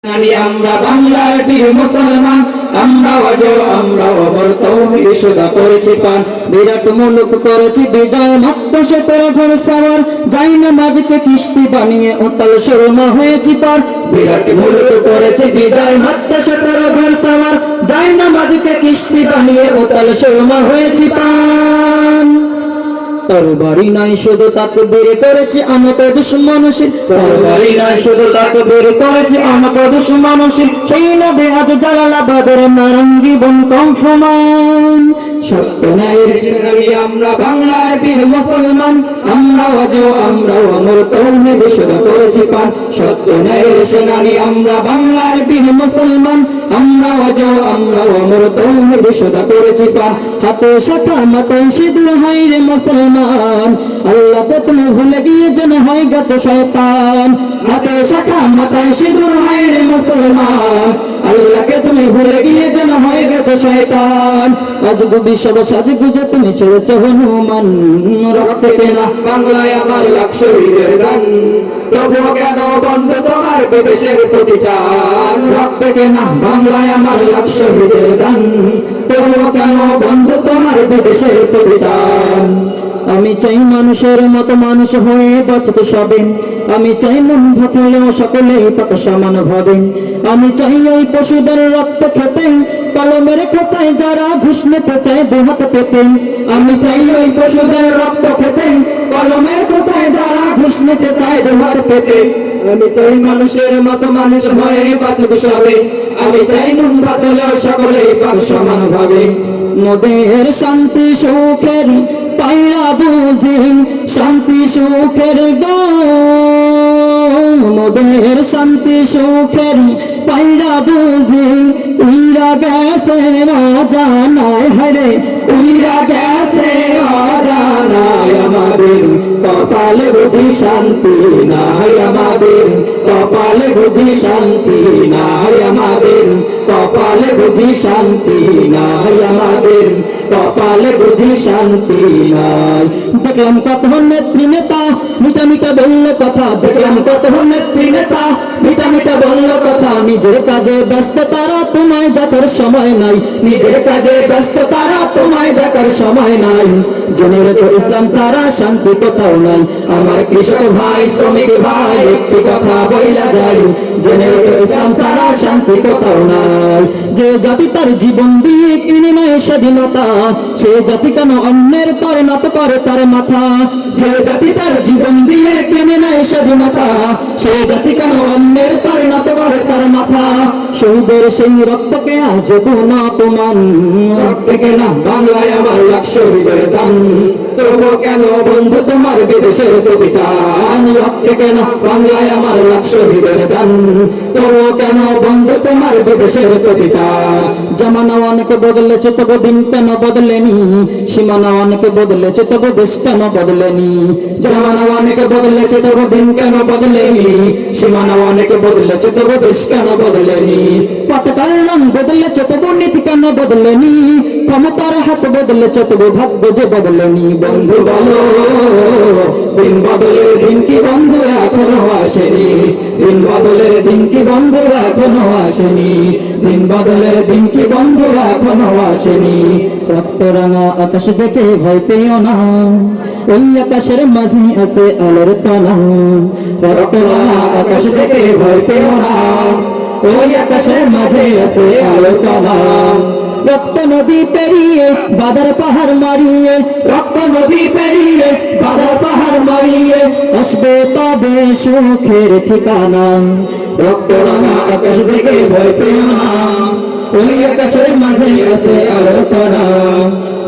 আমরা বাংলার বীর মুসলমান, আমরা অজয়, আমরা অমর, তৌহিদে সদা করেছি পান। বিরাট মুলুক করেছি বিজয়, মাত্র 17 ঘর সাওয়ার, যাই না মাঝকে কিস্তি বানিয়ে উতাল সুরমা হয়েছি পার। বিরাট মুলুক করেছি বিজয়, মাত্র 17 ঘর সাওয়ার, যাই না মাঝকে কিস্তি বানিয়ে উতাল সুরমা হয়েছি পান। তরবারি নাই শুধু তাকবীর করেছি অনেক দুশমনশীল, তরবারি নাই শুধু তাকবীর করেছি অনেক দুশমনশীল, সেই নদে আজ জালালাবাদের নারঙ্গি বন কম্ফমান। সত্য ন্যায়ের সেনানি আমরা বাংলার বীর মুসলমান, আমরা অজয়, আমরা অমর, তৌহিদে সদা করেছি পান। সত্য ন্যায়ের সেনানি আমরা বাংলার বীর মুসলমান, আমরা অজয়, আমরা অমর, তৌহিদে সদা করেছি পান। হাতে শাখা মাথায় সিঁদুর, হায় রে মুসলমান, আল্লাহকে তুমি ভুলে গিয়ে যেন হয় গেছো শয়তান। হাতে শাখা মাথায় সিঁদুর, হায় রে মুসলমান, আল্লাহকে তুমি ভুলে গিয়ে যেন হয়ে গেছো শয়তান। আজ গুবি সব সাজে গুজে তুমি সেরেছো হনুমান, রক্তে কেনা বাংলায় আমার লাখ শহীদের গান, তবুও কেন বন্ধ তোমার বিদেশের প্রতিটান। রক্তে কেনা বাংলায় আমার লাখ শহীদের গান, তবুও কেন বন্ধ তোমার বিদেশের প্রতিটান। আমি চাই মানুষের মতো মানুষ হয়ে বাঁচতে সবে, আমি চাই মন ভাবলেও সকলেই পাক সমান ভাবে। আমি চাই ওই পশুদের রক্ত খেতে, কলমের খোঁচায় যারা ঘুষ নিতে চায় দুহাত পেতে। আমি চাই ওই পশুদের রক্ত খেতে, কলমের খোঁচায় যারা ঘুষ নিতে চায় দুহাত পেতে। আমি চাই মানুষের মতো মানুষ হয়ে বাঁচতে সবে, আমি চাই নুন ভাতলেও সকলেই পাক সমান ভাবে। মোদের শান্তি সুখের পাইরা বুঝি, শান্তি সুখের গো, মোদের শান্তি সুখের পাইরা বুঝি, উইরা গেছে অজানায়, হরে উইরা গেছে অজানায়। আমাদের কপালে বুঝি শান্তি নাই, আমাদের কপালে বুঝি শান্তি নাই, আমাদের কপালে বুঝি শান্তি নাই, আমাদের কপালে বুঝি শান্তি নাই। দেখলাম কত নেত্রী নেতা মিঠা মিঠা বললো কথা, দেখলাম কত নেত্রী নেতা মিঠা মিঠা বললো কথা, নিজের কাজে ব্যস্ত তারা তোমায় দেখার সময় নাই, নিজের কাজে ব্যস্ত তারা তোমায় দেখার সময় নাই। জেনে রেখো ইসলাম ছাড়া শান্তি কোথাও নাই, আমার কৃষক ভাই শ্রমিক ভাই একটি কথা বইলা যাই, জেনে রেখো ইসলাম ছাড়া শান্তি কোথাও নাই। যে জাতি তার জীবন দিয়ে কিনে নেয় স্বাধীনতা, সে জাতি কেন অন্যের তরে নত করে তার মাথা। যে জাতি তার জীবন দিয়ে কিনে নেয় স্বাধীনতা, সে জাতি কেন অন্যের তরে নত করে তার মাথা। শহীদের সেই রক্তকে আজ কোন অপমান, রক্তে কেনা বাংলায় আমার লাখ শহীদের দান, তবুও কেন বন্ধু তোমার বিদেশের প্রতিটান। রক্তে কেনা বাংলায় আমার লাখ শহীদের দান, তবুও কেন বন্ধু তোমার বিদেশের প্রতিটান। জামানা অনেক বদলেছে তবু দিন কেন বদলেনি, সীমানা অনেক বদলেছে তবু দেশ কেন বদলেনি। জামানা অনেক বদলেছে তবু দিন কেন বদলেনি, সীমানা অনেক বদলেছে তবু দেশ কেন বদলেনি। পতাকার রং বদলেছে তবু নীতি কেন বদলেনি, ক্ষমতার হাত বদলেছে তবু ভাগ্য যে বদলেনি। বন্ধু বলো দিন বদলের দিন কি বন্ধু এখনো আসেনি, দিন বদলের দিন কি বন্ধু এখনো আসেনি, দিন বদলের দিন কি বন্ধু এখনো আসেনি। রক্তরাঙা আকাশ দেখে ভয় পেও না, ওই আকাশের মাঝে আছে আলোর কণা। রক্তরাঙা আকাশ দেখে ভয় পেও না, ওই আকাশের মাঝে আছে আলোর কণা। রক্ত নদী পেরিয়ে বাধার পাহাড় মারিয়ে, রক্ত নদী পেরিয়ে বাধার পাহাড় মারিয়ে আসবে তবে সুখের ঠিকানা। রক্তরাঙা আকাশ দেখে ভয় পেও না, ওই আকাশের মাঝে আছে আলোর কণা।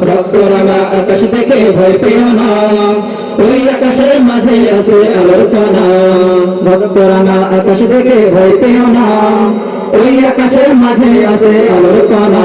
রক্তরাঙা আকাশ দেখে ভয় পেও না, ওই আকাশের মাঝে আছে আলোর কণা। রক্তরাঙা আকাশ দেখে ভয় পেও না, ওই আকাশের মাঝে আছে আলোর কণা।